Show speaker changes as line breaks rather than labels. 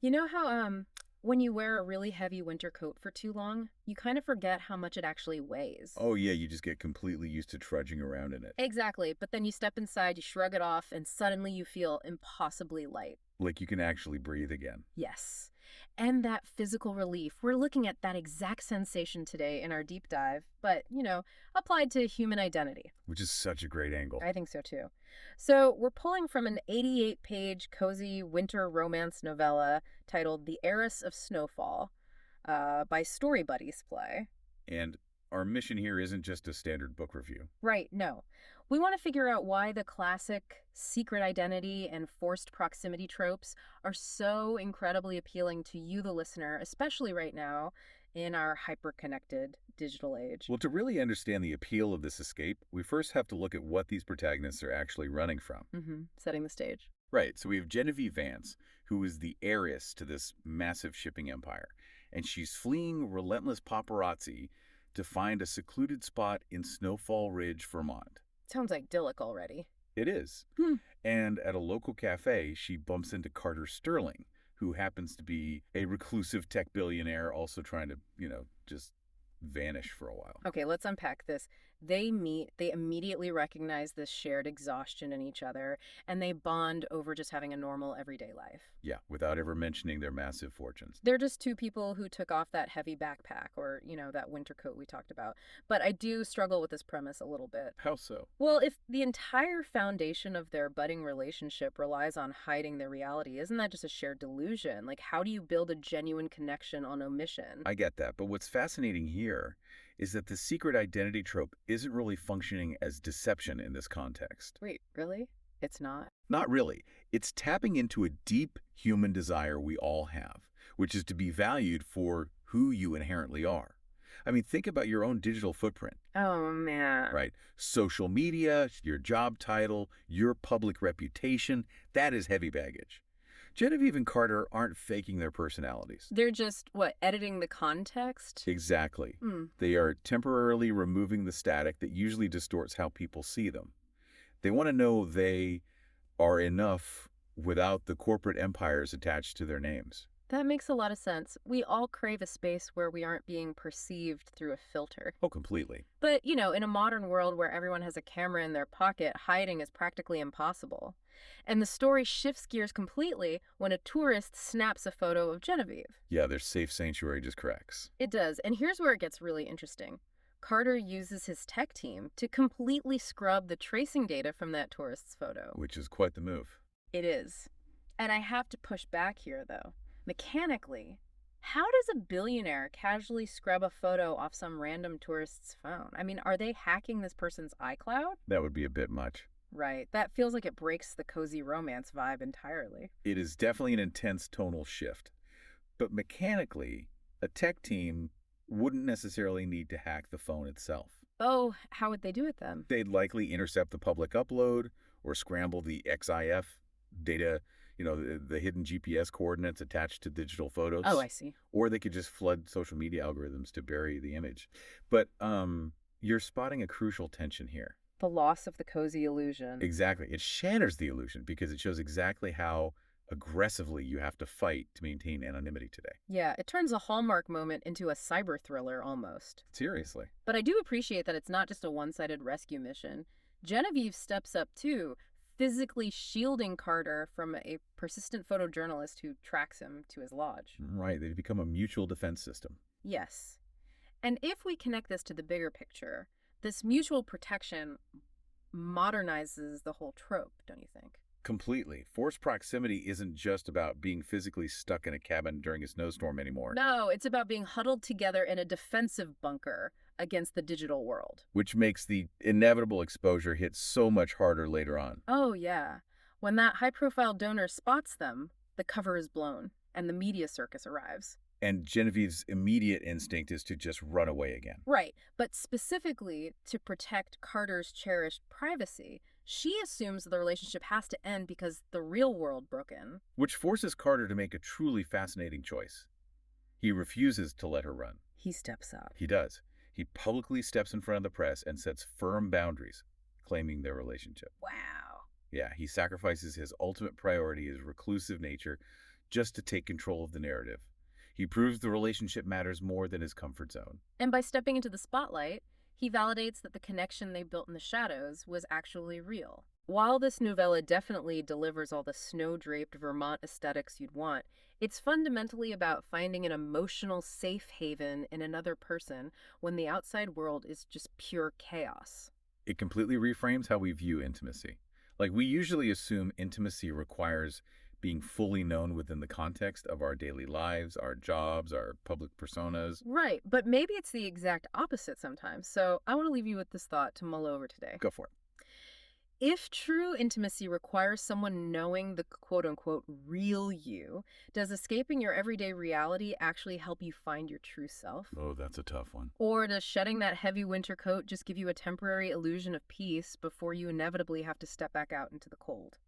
You know how when you wear a really heavy winter coat for too long, you kind of forget how much it actually weighs.
Oh, yeah, you just get completely used to trudging around in it.
Exactly, but then you step inside, you shrug it off, and suddenly you feel impossibly light.
Like you can actually breathe again,
Yes. And that physical relief. We're looking at that exact sensation today in our deep dive, but, applied to human identity.
which is such a great angle.
I think so too. So, we're pulling from an 88-page cozy winter romance novella titled The Heiress of Snowfall by Story Buddies Play.
And our mission here isn't just a standard book review.
Right, no. We want to figure out why the classic secret identity and forced proximity tropes are so incredibly appealing to you, the listener, especially right now in our hyper-connected digital age.
Well, to really understand the appeal of this escape, we first have to look at what these protagonists are actually running from.
Setting the stage.
Right, so we have Genevieve Vance, who is the heiress to this massive shipping empire, and she's fleeing relentless paparazzi to find a secluded spot in Snowfall Ridge, Vermont.
Sounds idyllic already.
It is.
Hmm.
And at a local cafe, she bumps into Carter Sterling, who happens to be a reclusive tech billionaire also trying to, just vanish for a while.
Okay, let's unpack this. They meet, they immediately recognize this shared exhaustion in each other, and they bond over just having a normal everyday life.
Yeah, without ever mentioning their massive fortunes.
They're just two people who took off that heavy backpack or, that winter coat we talked about. But I do struggle with this premise a little bit.
How so?
Well, if the entire foundation of their budding relationship relies on hiding their reality, isn't that just a shared delusion? Like, how do you build a genuine connection on omission?
I get that, but what's fascinating here is that the secret identity trope isn't really functioning as deception in this context.
Wait, really? It's not?
Not really. It's tapping into a deep human desire we all have, which is to be valued for who you inherently are. I mean, think about your own digital footprint,
Oh, man.
right? Social media, your job title, your public reputation, that is heavy baggage. Genevieve and Carter aren't faking their personalities.
They're just, what, editing the context?
Exactly.
Hmm.
They are temporarily removing the static that usually distorts how people see them. They want to know they are enough without the corporate empires attached to their names.
That makes a lot of sense. We all crave a space where we aren't being perceived through a filter.
Oh, completely.
But, in a modern world where everyone has a camera in their pocket, hiding is practically impossible. And the story shifts gears completely when a tourist snaps a photo of Genevieve.
Yeah, their safe sanctuary just cracks,
It does. And here's where it gets really interesting. Carter uses his tech team to completely scrub the tracing data from that tourist's photo.
which is quite the move.
It is. And I have to push back here, though. Mechanically, how does a billionaire casually scrub a photo off some random tourist's phone? I mean, are they hacking this person's iCloud?
That would be a bit much.
Right. That feels like it breaks the cozy romance vibe entirely.
It is definitely an intense tonal shift. But mechanically, a tech team wouldn't necessarily need to hack the phone itself.
Oh, how would they do it then?
They'd likely intercept the public upload or scramble the XIF data, the hidden GPS coordinates attached to digital
Oh,
photos.
I see.
Or they could just flood social media algorithms to bury the image. But you're spotting a crucial tension here.
The loss of the cozy illusion.
Exactly. It shatters the illusion because it shows exactly how aggressively you have to fight to maintain anonymity today.
Yeah, it turns a Hallmark moment into a cyber thriller almost.
Seriously.
But I do appreciate that it's not just a one-sided rescue mission. Genevieve steps up too, physically shielding Carter from a persistent photojournalist who tracks him to his lodge.
Right. They've become a mutual defense system.
Yes. And if we connect this to the bigger picture, this mutual protection modernizes the whole trope, don't you think?
Completely. Forced proximity isn't just about being physically stuck in a cabin during a snowstorm anymore,
No, it's about being huddled together in a defensive bunker against the digital world.
which makes the inevitable exposure hit so much harder later on.
Oh, yeah. When that high profile donor spots them, the cover is blown and the media circus arrives.
And Genevieve's immediate instinct is to just run away again,
Right, but specifically to protect Carter's cherished privacy, she assumes the relationship has to end because the real world broke in.
which forces Carter to make a truly fascinating choice. He refuses to let her run.
He steps up.
He does. He publicly steps in front of the press and sets firm boundaries, claiming their relationship.
Wow.
Yeah, he sacrifices his ultimate priority, his reclusive nature, just to take control of the narrative. He proves the relationship matters more than his comfort zone.
And by stepping into the spotlight, he validates that the connection they built in the shadows was actually real. While this novella definitely delivers all the snow-draped Vermont aesthetics you'd want, it's fundamentally about finding an emotional safe haven in another person when the outside world is just pure chaos.
It completely reframes how we view intimacy. Like, we usually assume intimacy requires being fully known within the context of our daily lives, our jobs, our public personas.
Right, but maybe it's the exact opposite sometimes. So I want to leave you with this thought to mull over today.
Go for it.
If true intimacy requires someone knowing the quote unquote real you, does escaping your everyday reality actually help you find your true self?
Oh, that's a tough one.
Or does shedding that heavy winter coat just give you a temporary illusion of peace before you inevitably have to step back out into the cold?